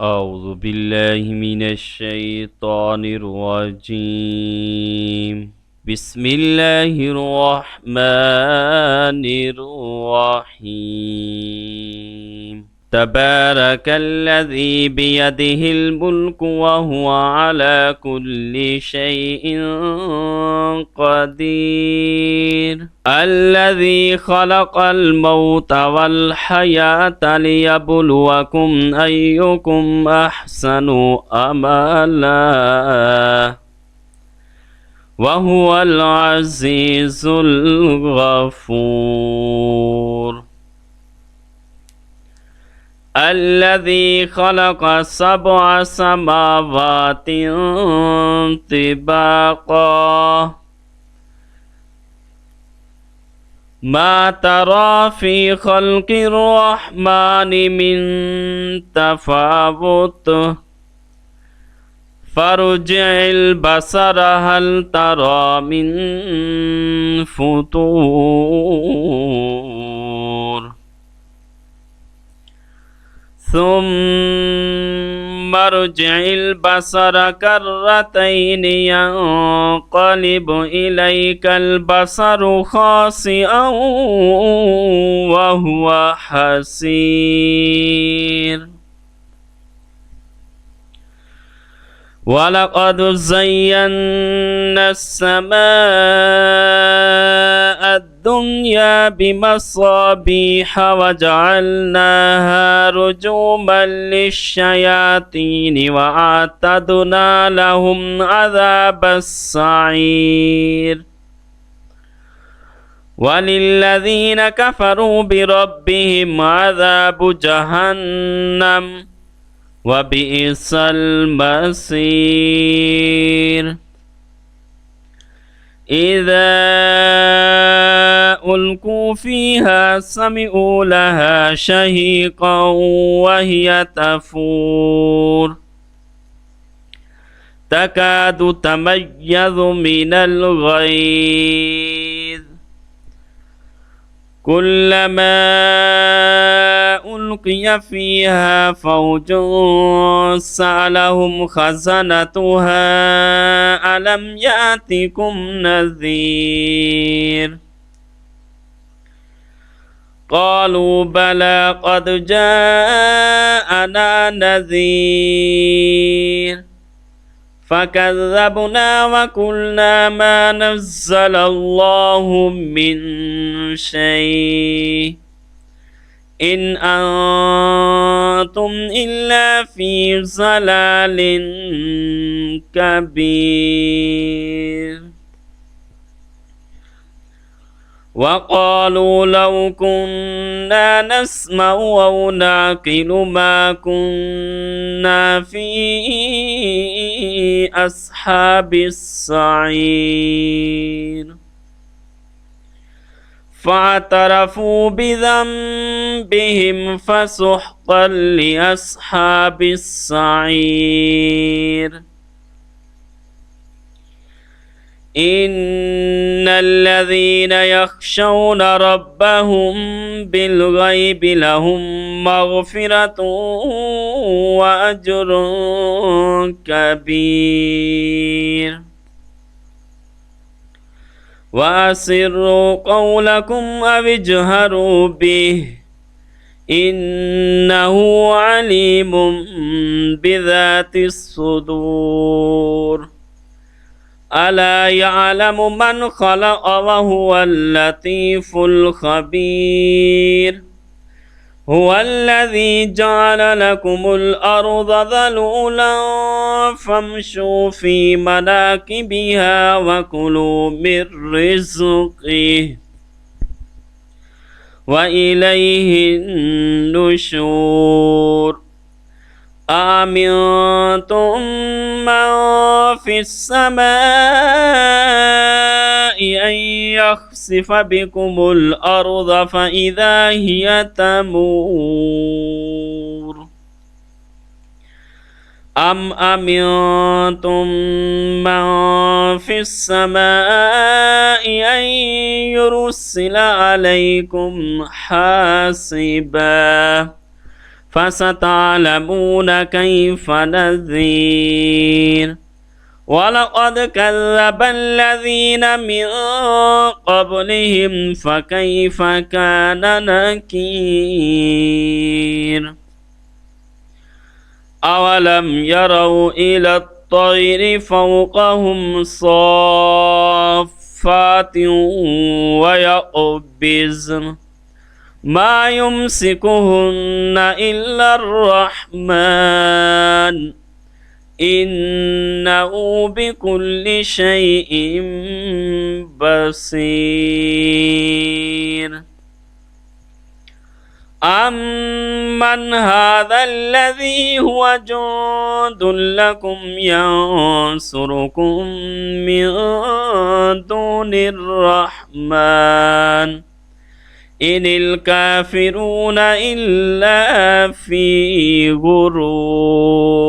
أعوذ بالله من الشيطان الرجيم بسم الله الرحمن الرحيم تبارك الذي بيده الملك وهو على كل شيء قدير الذي خلق الموت والحياة ليبلوكم أيكم أحسن أملا وهو العزيز الغفور الذي خلق 7 سماوات طباقا ما ترى في خلق الرحمن من تفاوت فارجع البصر هل ترى من فطور ثم ارجع البصر كرتين ينقلب إليك البصر خاسئا وهو حسير ولقد زينا السماء الدنيا بمصابيح وجعلناها رجوما للشياطين وأعتدنا لهم عذاب السعير وللذين كفروا بربهم عذاب جهنم وبئس المصير إذا ألقوا فيها سمعوا لها شهيقا وهي تفور تكاد تميز من الغيظ كلما ألقي فيها فوج سألهم خزنتها ألم يأتكم نذير قالوا بلى قد جاءنا نذير فكذبنا وقلنا ما نزل الله من شيء إن أنتم إلا في ضلال كبير وقالوا لو كنا نسمع أو نعقل ما كنا في أصحاب السعير فاعترفوا بذنبهم فسحقا لأصحاب السعير إن الذين يخشون ربهم بالغيب لهم مغفرة وأجر كبير وأسروا قولكم أو اجهروا به إنه عليم بذات الصدور ألا يعلم من خلق وهو اللطيف الخبير هو الذي جعل لكم الأرض ذلولا فامشوا في مناكبها وكلوا من رزقه وإليه النشور أأمنتم من في السماء أن يخسف بكم الأرض فإذا هي تمور أم أمنتم من في السماء أن يرسل عليكم حاسبا فستعلمون كيف نذير ولقد كذب الذين من قبلهم فكيف كان نكير أولم يروا إلى الطير فوقهم صافات ويقبضن ما يمسكهن إلا الرحمن إنه بكل شيء بصير أمن هذا الذي هو جند لكم ينصركم من دون الرحمن إن الكافرون إلا في غرور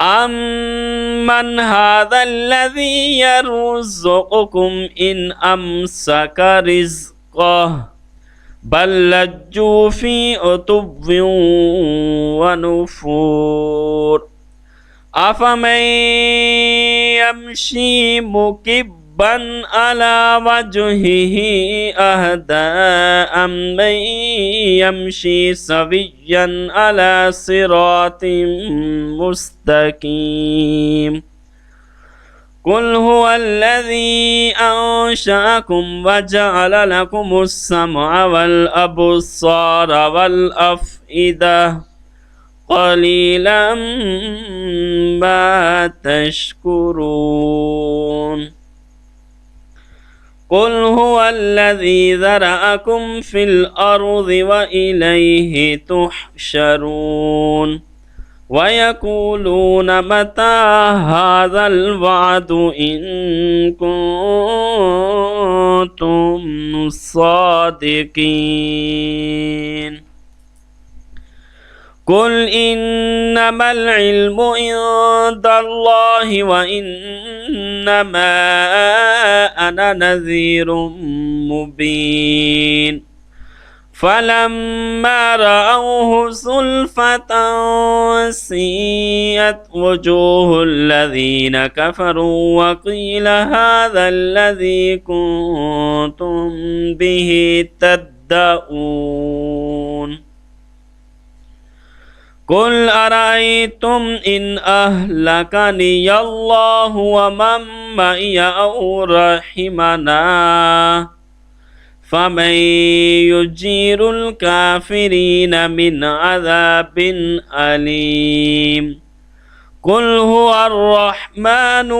أمن هذا الذي يرزقكم إن أمسك رزقه بل لجوا في عتب ونفور أفمن يمشي مكبا على وجهه أهدى أمن يمشي سويا على صراط مستقيم قل هو الذي أنشأكم وجعل لكم السمع والأبصار والأفئدة قليلا ما تشكرون قل هو الذي ذرأكم في الأرض وإليه تحشرون ويقولون متى هذا الوعد إن كنتم صادقين قل إنما العلم عند الله وإنما أنا نذير مبين فلما رأوه زلفة سيئت وجوه الذين كفروا وقيل هذا الذي كنتم به تدعون قل أرأيتم إن أهلكني الله ومن معي أو رحمنا فمن يجير الكافرين من عذاب أليم قل هو الرحمن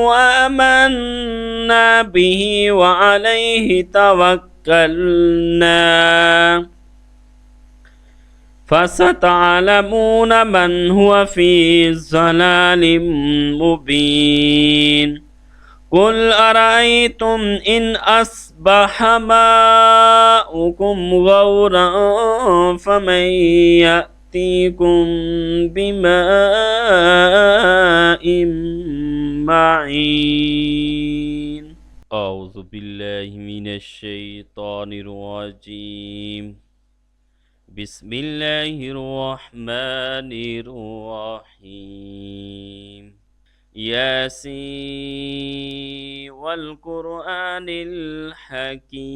آمنا به وعليه توكلنا فستعلمون من هو في ضلال مبين قل أرأيتم إن أصبح ماؤكم غورا فمن يأتيكم بماء معين أعوذ بالله من الشيطان الرجيم بسم الله الرحمن الرحيم ياسين والقرآن الحكيم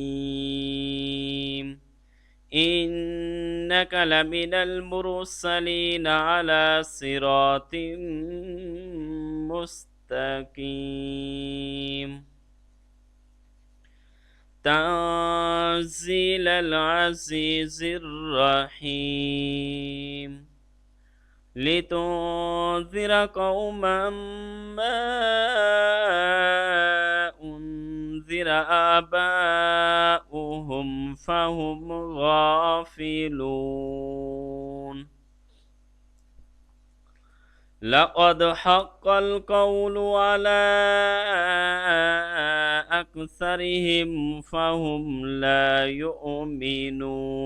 إنك لمن المرسلين على صراط مستقيم تنزيل العزيز الرحيم لتنذر قوما ما أنذر آباؤهم فهم غافلون لقد حق القول على أكثرهم فهم لا يؤمنون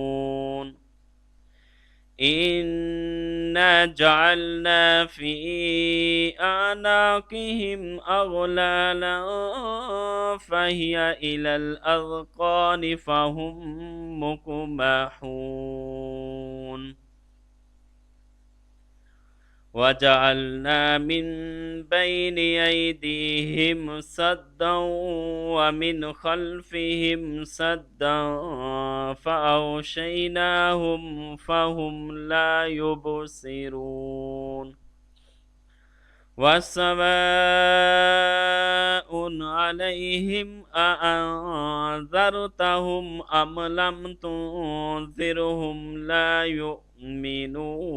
إن إنا جعلنا في أعناقهم أغلالا فهي إلى الأذقان فهم مقمحون وجعلنا من بين أيديهم سدا ومن خلفهم سدا فأغشيناهم فهم لا يبصرون وسواء عليهم أأنذرتهم أم لم تنذرهم لا يؤمنون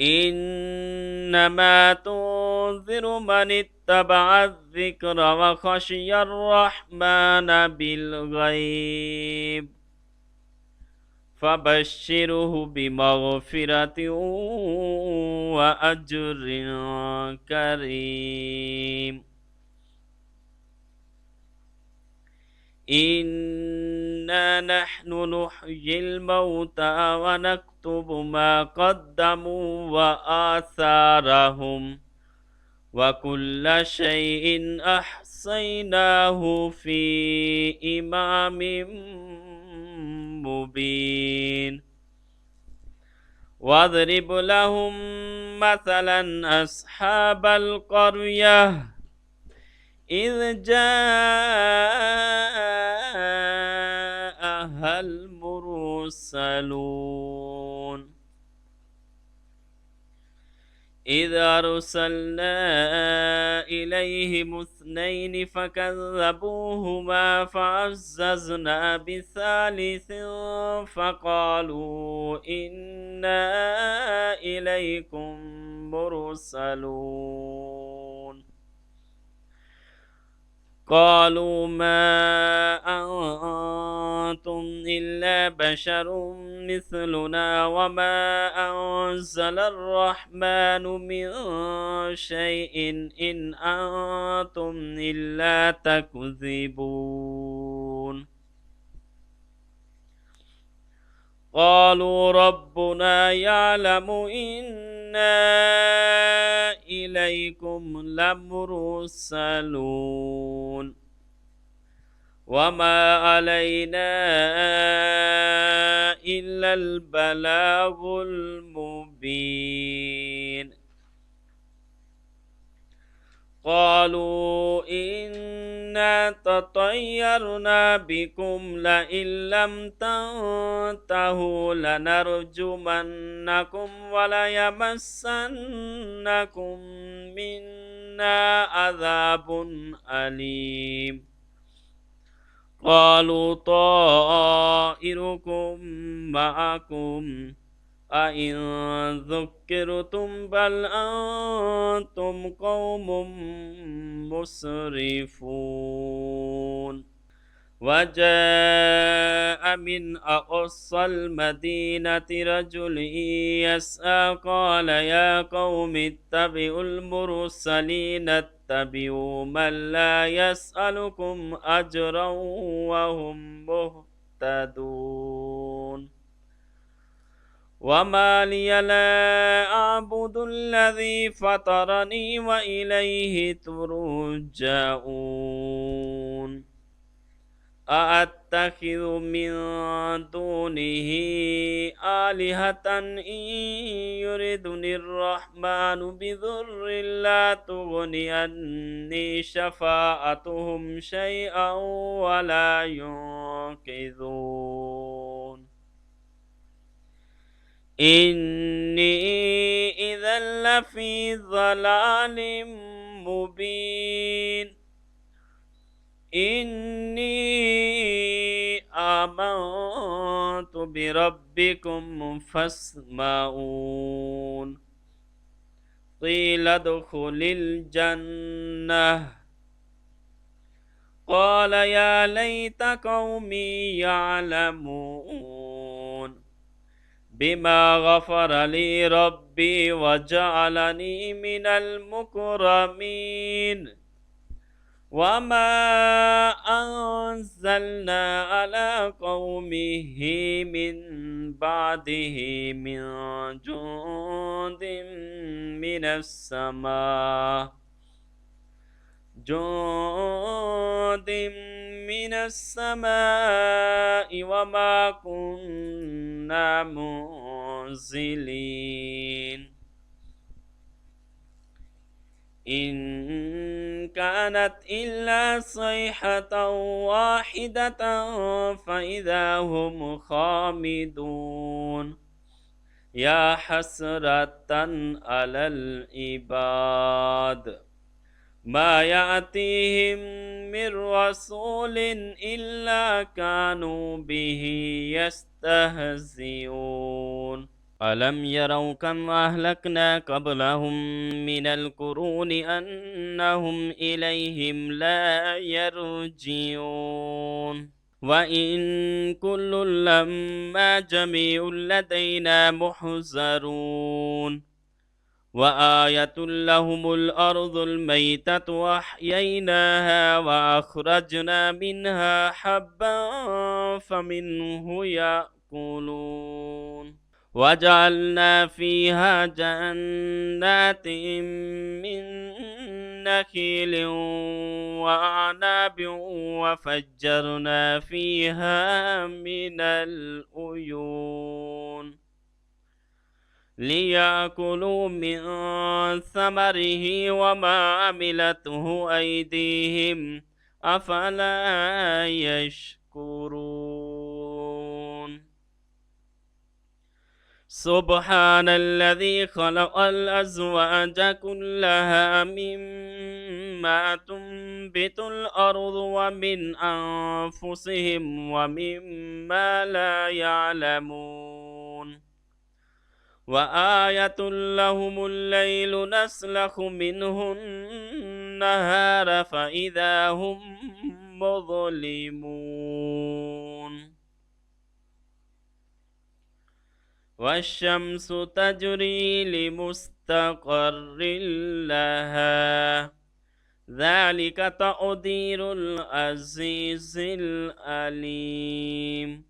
إنما تنذر من اتبع الذكر وخشي الرحمن بالغيب فبشره بمغفرة وأجر كريم إنا نحن نحيي الموتى ونكتب ما قدموا وآثارهم وكل شيء أحصيناه في إمام مبين واضرب لهم مثلا أصحاب القرية إذ جاءها المرسلون إذ أرسلنا إليهم اثنين فكذبوهما فعززنا بثالث فقالوا إنا إليكم مرسلون قالوا ما أنتم إلا بشر مثلنا وما أنزل الرحمن من شيء إن أنتم إلا تكذبون قالوا ربنا يعلم إنا إليكم لمرسلون وما علينا إلا البلاغ المبين قالوا إنا تطيرنا بكم لئن لم تنتهوا لنرجمنكم وليمسنكم منا عذاب أليم قالوا طائركم معكم أئن ذكرتم بل أنتم قوم مسرفون وجاء من أقصى المدينة رجل يسعى قال يا قوم اتبعوا المرسلين اتبعوا من لا يسألكم أجرا وهم مهتدون وما لي لا أعبد الذي فطرني وإليه ترجعون أأتخذ من دونه آلهة إن يردني الرحمن بضر لا تغني عني شفاعتهم شيئا ولا ينقذون إني إذا لفي ضلال مبين إني آمنت بربكم فاسمعون قيل ادخل الجنة قال يا ليت قومي يعلمون بما غفر لي ربي وجعلني من المكرمين وما أنزلنا على قومه من بعده من جند من السماء وما كنا منزلين إن كانت إلا صيحة واحدة فإذا هم خامدون يا حسرة على العباد ما يأتيهم من رسول إلا كانوا به يستهزئون ألم يروا كم أهلكنا قبلهم من القرون أنهم إليهم لا يرجعون وإن كل لما جميع لدينا محضرون وآية لهم الأرض الميتة وأحييناها وأخرجنا منها حبا فمنه يأكلون وجعلنا فيها جنات من نخيل وأعناب وفجرنا فيها من العيون ليأكلوا من ثمره وما عملته أيديهم أفلا يشكرون سبحان الذي خلق الأزواج كلها مما تنبت الأرض ومن أنفسهم ومما لا يعلمون وآية لهم الليل نسلخ منه النهار فإذا هم مظلمون والشمس تجري لمستقر لها ذلك تقدير العزيز العليم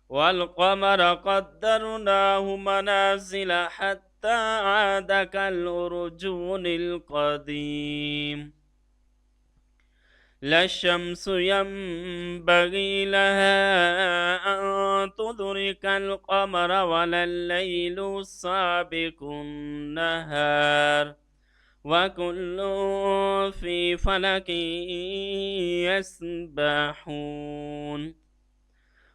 والقمر قدرناه منازل حتى عاد كالأرجون القديم لا الشمس ينبغي لها أن تدرك القمر ولا الليل سابق النهار وكل في فلك يسبحون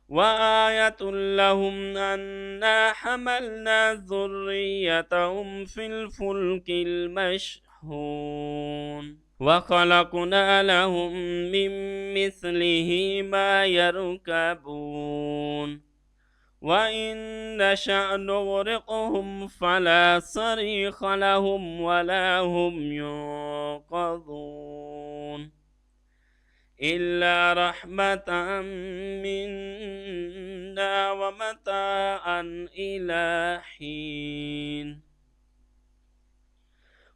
وآية لهم أنا حملنا ذريتهم في الفلك المشحون وخلقنا لهم من مثله ما يركبون وإن نشأ نغرقهم فلا صريخ لهم ولا هم ينقذون إلا رحمة منا ومتاعا إلى حين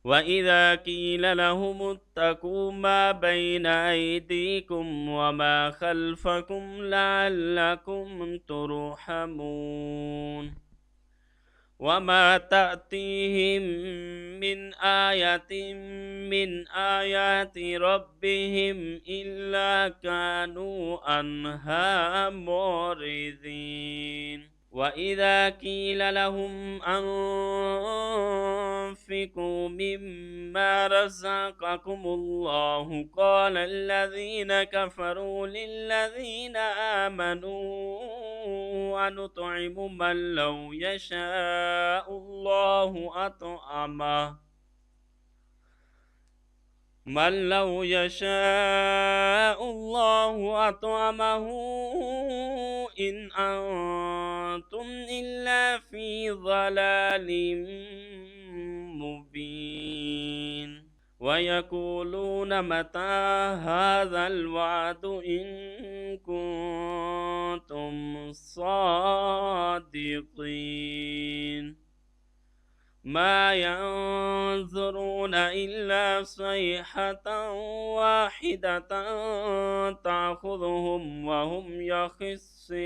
وإذا قيل لهم اتقوا ما بين أيديكم وما خلفكم لعلكم ترحمون وما تأتيهم من آية من آيات ربهم إلا كانوا عنها معرضين وإذا قيل لهم أنفقوا مما رزقكم الله قال الذين كفروا للذين آمنوا أنطعم من لو يشاء الله أطعمه إن أنتم إلا في ضلال مبين ويقولون متى هذا الوعد إن كنتم صادقين ما ينظرون إلا صيحة واحدة تأخذهم وهم يخصمون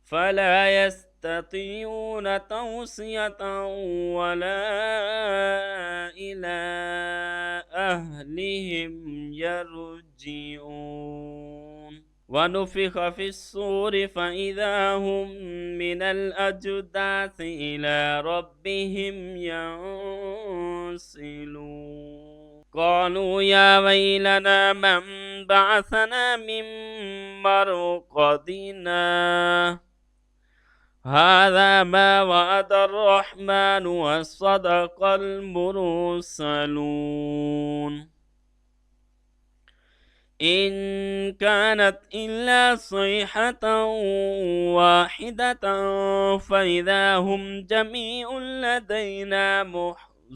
فلا يستطيعون توصية ولا إلى أهلهم يرجعون ونفخ في الصور فإذا هم من الأجداث إلى ربهم ينسلون قالوا يا ويلنا من بعثنا من مرقدنا هذا ما وعد الرحمن وصدق المرسلون إن كانت إلا صيحة واحدة فإذا هم جميع لدينا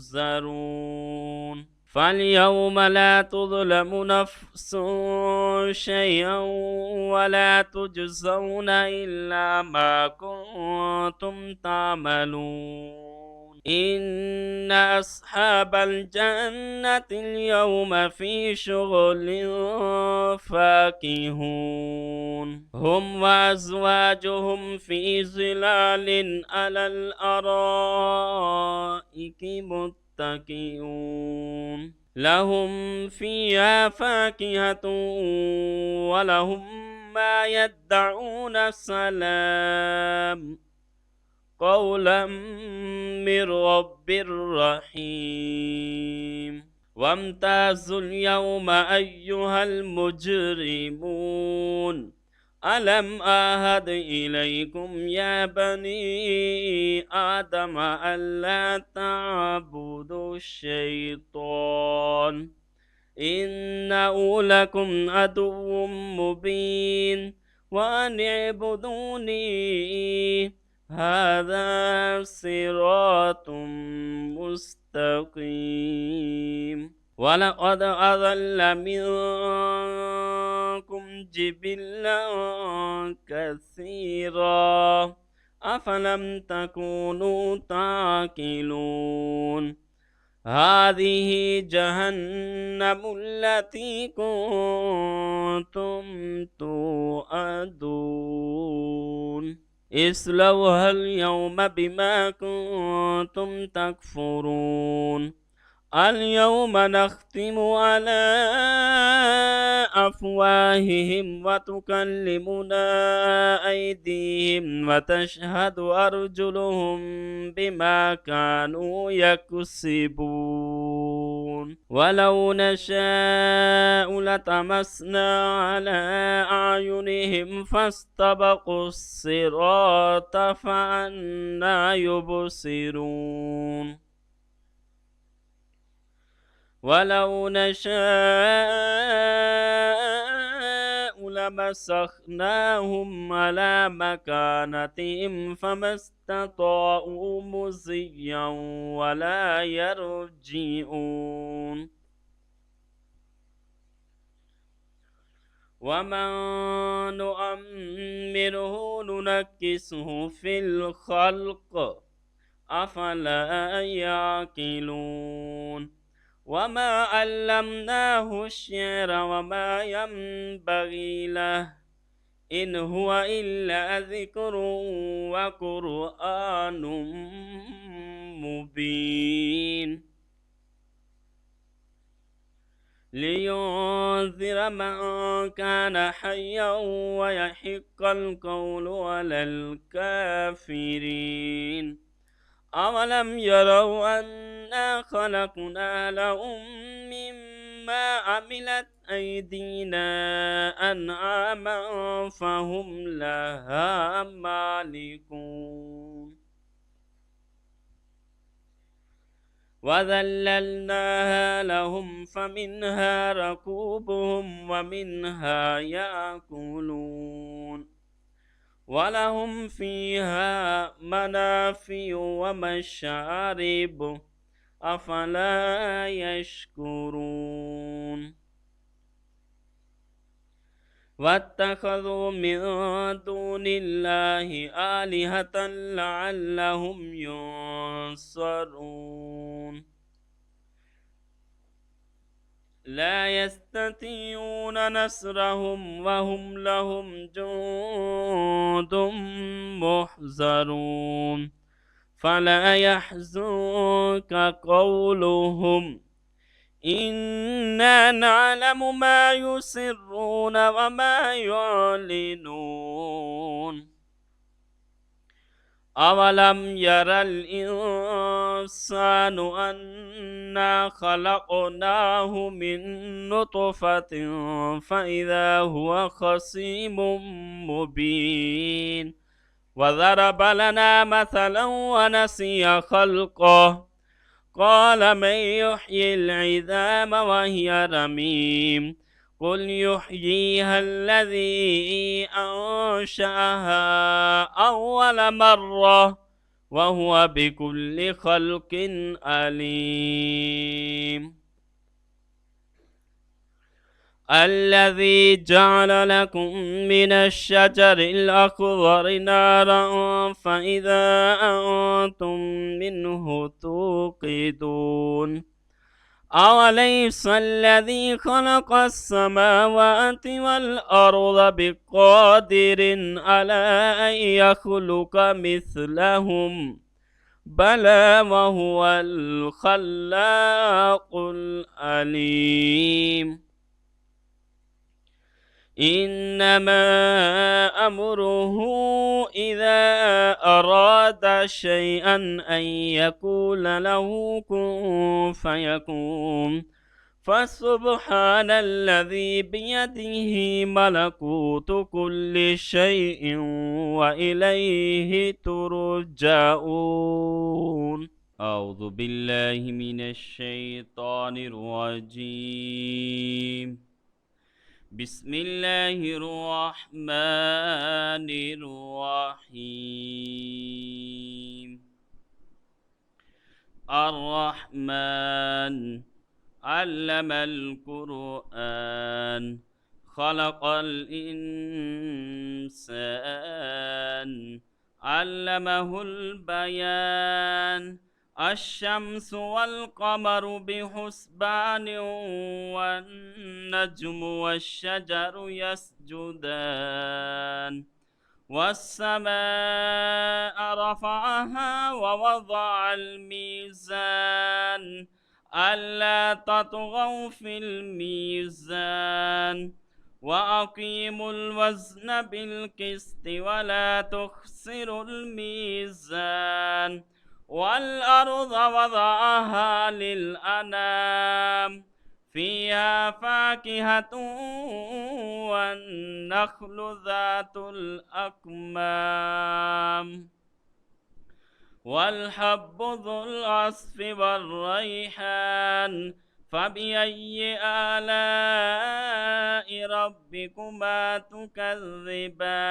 محضرون فاليوم لا تظلم نفس شيئا ولا تجزون إلا ما كنتم تعملون إن أصحاب الجنة اليوم في شغل فاكهون هم وأزواجهم في ظلال على الأرائك متكئون لهم فيها فاكهة ولهم ما يدعون سلام قولا من رب رحيم وامتازوا اليوم أيها المجرمون ألم أعهد إليكم يا بني آدم ألا تعبدوا الشيطان إنه لكم عدو مبين وأن اعبدوني هذا صراط مستقيم ولقد أضل منكم جبلا كثيرا أفلم تكونوا تعقلون هذه جهنم التي كنتم توعدون اصلوها اليوم بما كنتم تكفرون اليوم نختم على أفواههم وتكلمنا أيديهم وتشهد أرجلهم بما كانوا يكسبون ولو نشاء لطمسنا على أعينهم فاستبقوا الصراط فأنى يبصرون ولو نشاء لمسخناهم على مكانتهم فما استطاعوا مضيا ولا يرجعون ومن نؤمره ننكسه في الخلق أفلا يعقلون وما علمناه الشعر وما ينبغي له إن هو إلا ذكر وقرآن مبين لينذر من كان حيا ويحق القول على الكافرين أولم يروا أنا خلقنا لهم مما عملت أيدينا أنعاما فهم لها مالكون وذللناها لهم فمنها ركوبهم ومنها يأكلون ولهم فيها منافع ومشارب أفلا يشكرون واتخذوا من دون الله آلهة لعلهم ينصرون لا يستطيعون نصرهم وهم لهم جند محضرون فلا يحزنك قولهم إنا نعلم ما يسرون وما يعلنون أولم ير الإنسان أنا خلقناه من نطفة فإذا هو خصيم مبين وضرب لنا مثلا ونسي خلقه قال من يحيي العظام وهي رميم قل يحييها الذي أنشأها أول مرة وهو بكل خلق عليم الذي جعل لكم من الشجر الأخضر نارا فإذا أنتم منه توقدون أوليس الذي خلق السماوات والأرض بقادر على أن يخلق مثلهم بلى وهو الخلاق العليم إنما أمره إذا أراد شيئا أن يقول له كن فيكون فسبحان الذي بيده ملكوت كل شيء وإليه ترجعون أعوذ بالله من الشيطان الرجيم بسم الله الرحمن الرحيم الرحمن علم القرآن خلق الإنسان علمه البيان الشمس والقمر بحسبان والنجم والشجر يسجدان والسماء رفعها ووضع الميزان ألا تطغوا في الميزان وأقيموا الوزن بالقسط ولا تخسروا الميزان والأرض وضعها للأنام فيها فاكهة والنخل ذات الأكمام والحب ذو العصف والريحان فبأي آلاء ربكما تكذبان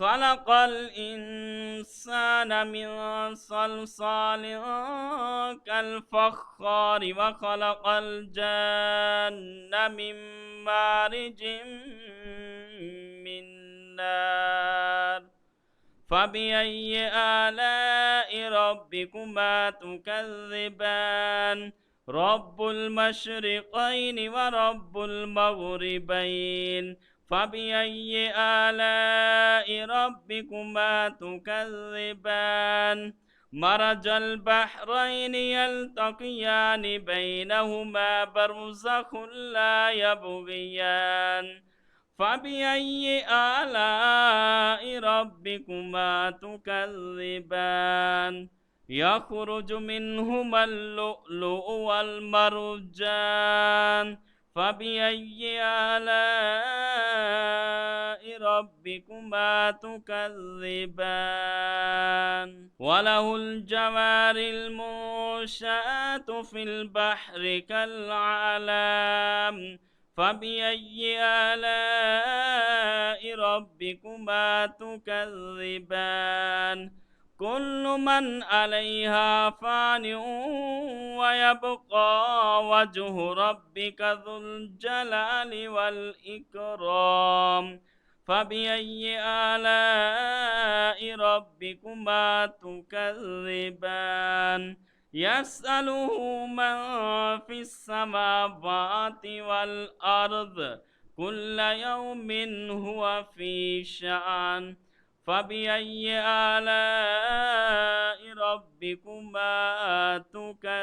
خلق الإنسان من صلصال كالفخار وخلق الجن من مارج من نار فبأي آلاء ربكما تكذبان رب المشرقين ورب المغربين فبأي آلاء ربكما تكذبان مرج البحرين يلتقيان بينهما برزخ لا يبغيان فبأي آلاء ربكما تكذبان يخرج منهما اللؤلؤ والمرجان فبأي آلاء ربكما تكذبان وله الجوار المنشآت في البحر كالأعلام فبأي آلاء ربكما تكذبان كل من عليها فان ويبقى وجه ربك ذو الجلال والإكرام فبأي آلاء ربكما تكذبان يسأله من في السماوات والأرض كل يوم هو في شأن فبأي آلاء ربكما تكذبان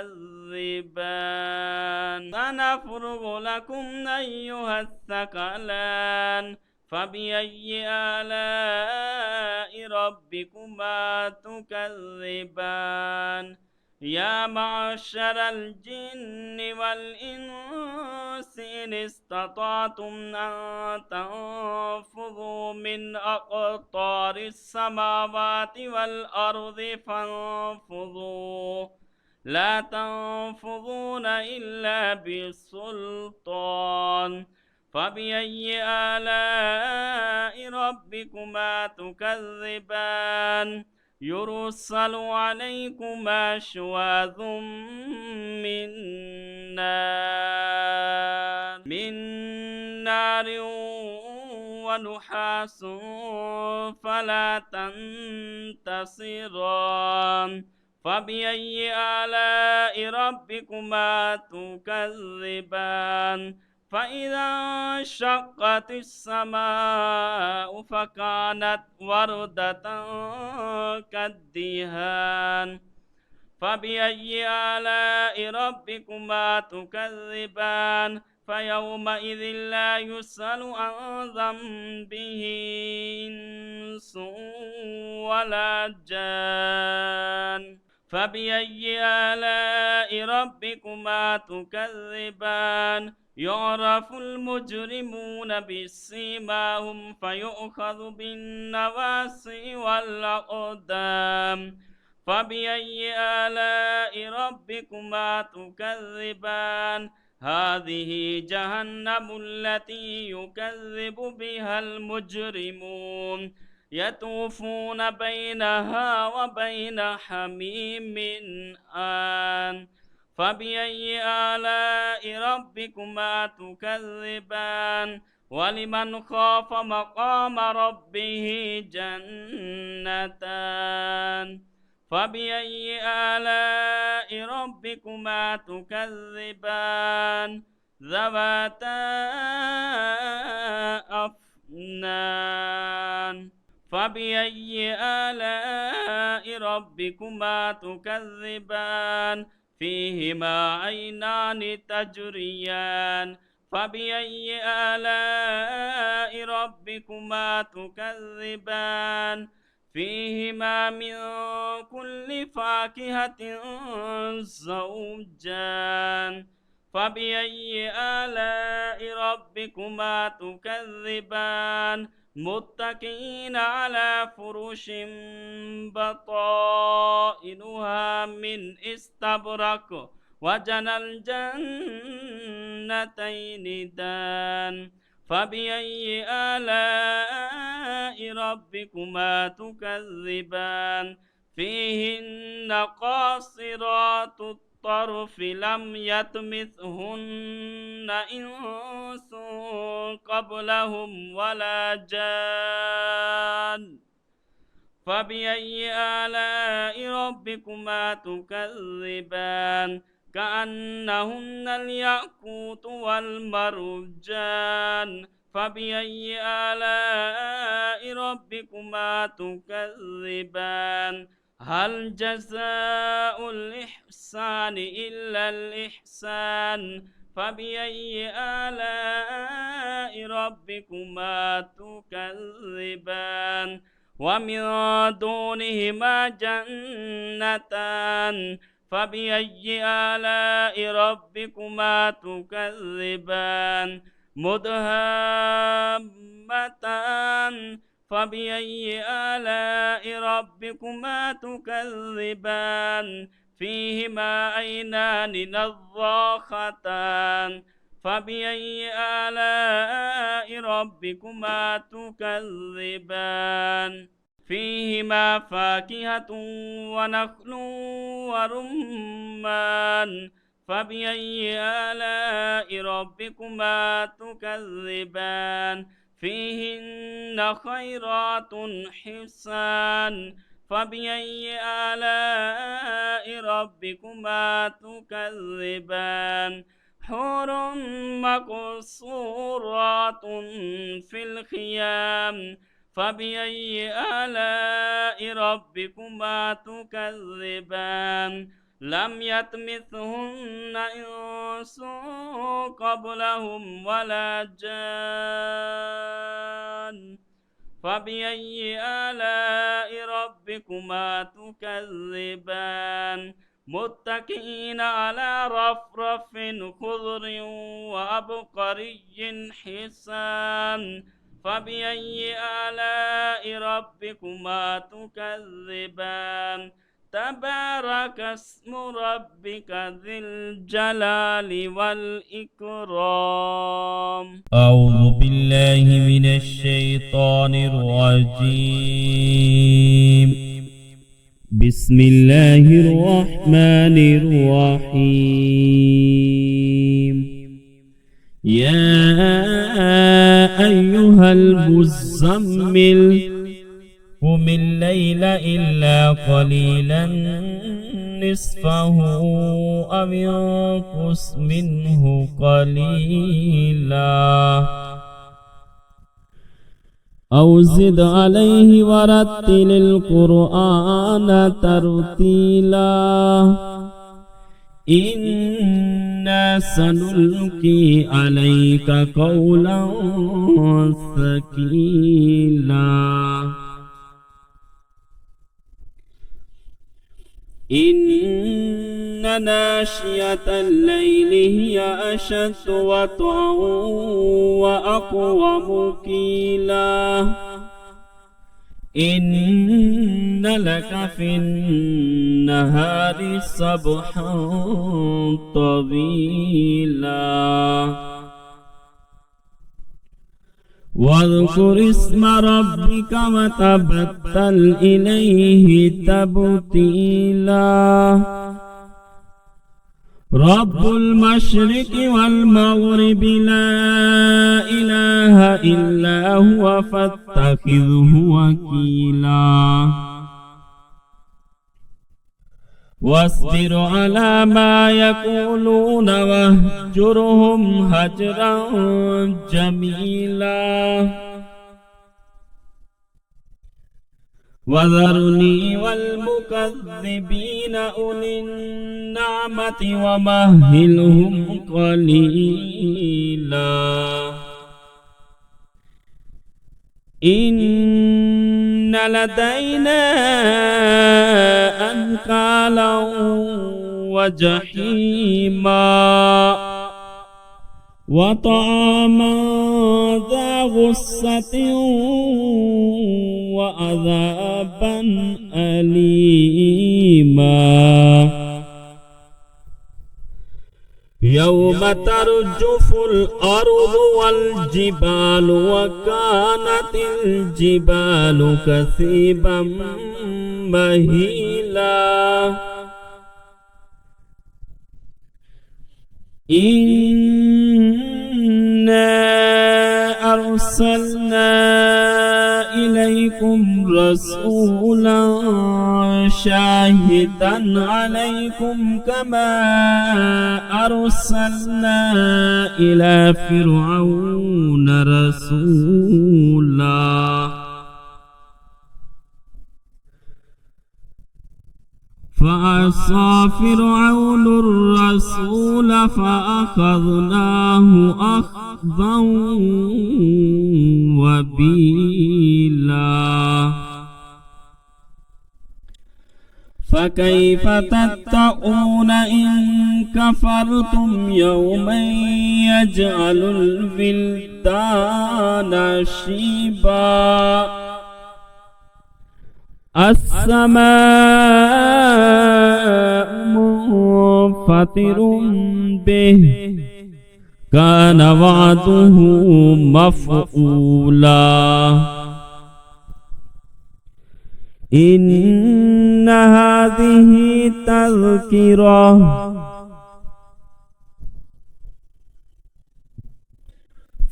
سنفرغ لكم أيها الثقلان فبأي آلاء ربكما تكذبان يا معشر الجن والإنس إن استطعتم أن تنفذوا من أقطار السماوات والأرض فانفذوا لا تنفذون إلا بسلطان فبأي آلاء ربكما تكذبان يرسل عليكما شواظ من نار ونحاس فلا تنتصران فبأي آلاء ربكما تكذبان فإذا انشقت السماء فكانت وردة كالدهان فبأي آلاء ربكما تكذبان فيومئذ لا يسأل عن ذنبه إنس ولا جان فبأي آلاء ربكما تكذبان يعرف المجرمون بسيماهم فيؤخذ بالنواصي والأقدام فبأي آلاء ربكما تكذبان هذه جهنم التي يكذب بها المجرمون يطوفون بينها وبين حميم آن فبأي آلاء ربكما تكذبان ولمن خاف مقام ربه جنتان فبأي آلاء ربكما تكذبان ذواتا أفنان فبأي آلاء ربكما تكذبان فيهما عينان تجريان فبأي آلاء ربكما تكذبان فيهما من كل فاكهة زوجان فبأي آلاء ربكما تكذبان متكئين على فرش بطائنها من استبرق وجنى الجنتين دان فبأي آلاء ربكما تكذبان فيهن قاصرات الطرف لم يطمثهن إنس قبلهم ولا جان فبأي آلاء ربكما تكذبان كأنهن الياقوت والمرجان فبأي آلاء ربكما تكذبان هل جزاء الإحسان إلا الإحسان فبأي آلاء ربكما تكذبان ومن دونهما جنتان فبأي آلاء ربكما تكذبان مدهامتان فبأي آلاء ربكما تكذبان فيهما عينان نضاختان فبأي آلاء ربكما تكذبان فيهما فاكهة ونخل ورمان فبأي آلاء ربكما تكذبان فيهن خيرات حسان فبأي آلاء ربكما تكذبان حور مقصورات في الخيام فبأي آلاء ربكما تكذبان لم يطمثهن إنس قبلهم ولا جان فبأي آلاء ربكما تكذبان متكئين على رفرف خضر وعبقري حسان فبأي آلاء ربكما تكذبان تبارك اسم ربك ذي الجلال والإكرام أعوذ بالله من الشيطان الرجيم بسم الله الرحمن الرحيم يا أيها المزمل قم الليل إلا قليلا نصفه أو انقص منه قليلا أو زد عليه ورتل القرآن ترتيلا إنا سنلقي عليك قولا ثقيلا إن ناشئة الليل هي أشد وطئا وأقوم قيلا إن لك في النهار سبحا طويلا واذكر اسم ربك وتبتل إليه تبتيلا رب المشرق والمغرب لا إله إلا هو فاتخذه وكيلا واصبر على ما يقولون واهجرهم هجرا جميلا وذرني والمكذبين أولي النعمة ومهلهم قليلا إن لدينا أنكالا وجحيما وطعاما ذا غصة وعذابا أليما يوم ترجف الأرض والجبال وكانت الجبال كثيبا مهيلا إنا أرسلنا إليكم رسولا شاهدا عليكم كما أرسلنا إلى فرعون رسولا فعصى فرعون الرسول فأخذناه أخذا وبيلا فكيف تتقون إن كفرتم يوما يجعل الولدان شيبا السماء منفطر به كان وعده مفعولا إن هذه تذكرة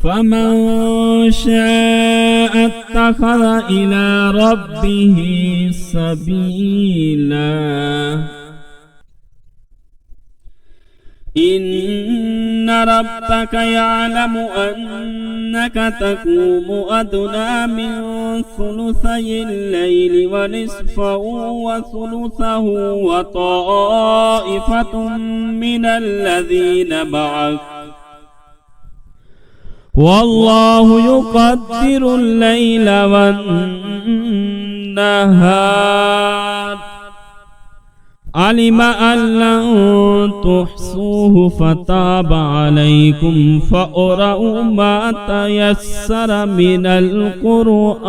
فمن شاء اتخذ إلى ربه سبيلا إن ربك يعلم أنك تقوم أدنى من ثلثي الليل ونصفه وثلثه وطائفة من الذين معك والله يقدر الليل والنهار علم أن لن تحصوه فتاب عليكم فاقرؤوا ما تيسر من القرآن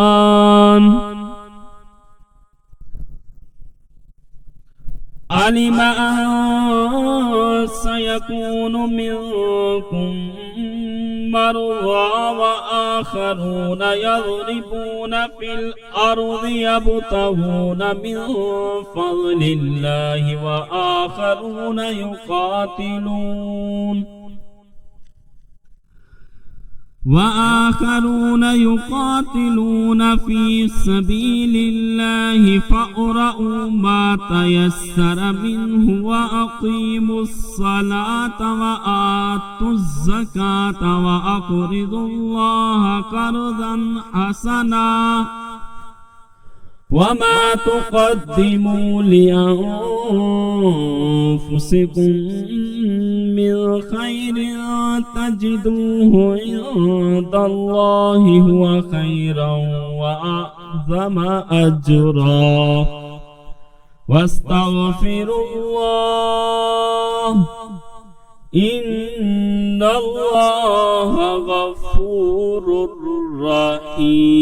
علم أن سيكون منكم مرضى وآخرون يضربون في الأرض يبتغون من فضل الله وآخرون يقاتلون في سبيل الله فاقرؤوا ما تيسر منه وأقيموا الصلاة وآتوا الزكاة وأقرضوا الله قرضا حسنا وما تقدموا لأنفسكم من خير تجدوه عند الله هو خيرا وأعظم أجرا واستغفروا الله إن الله غفور رحيم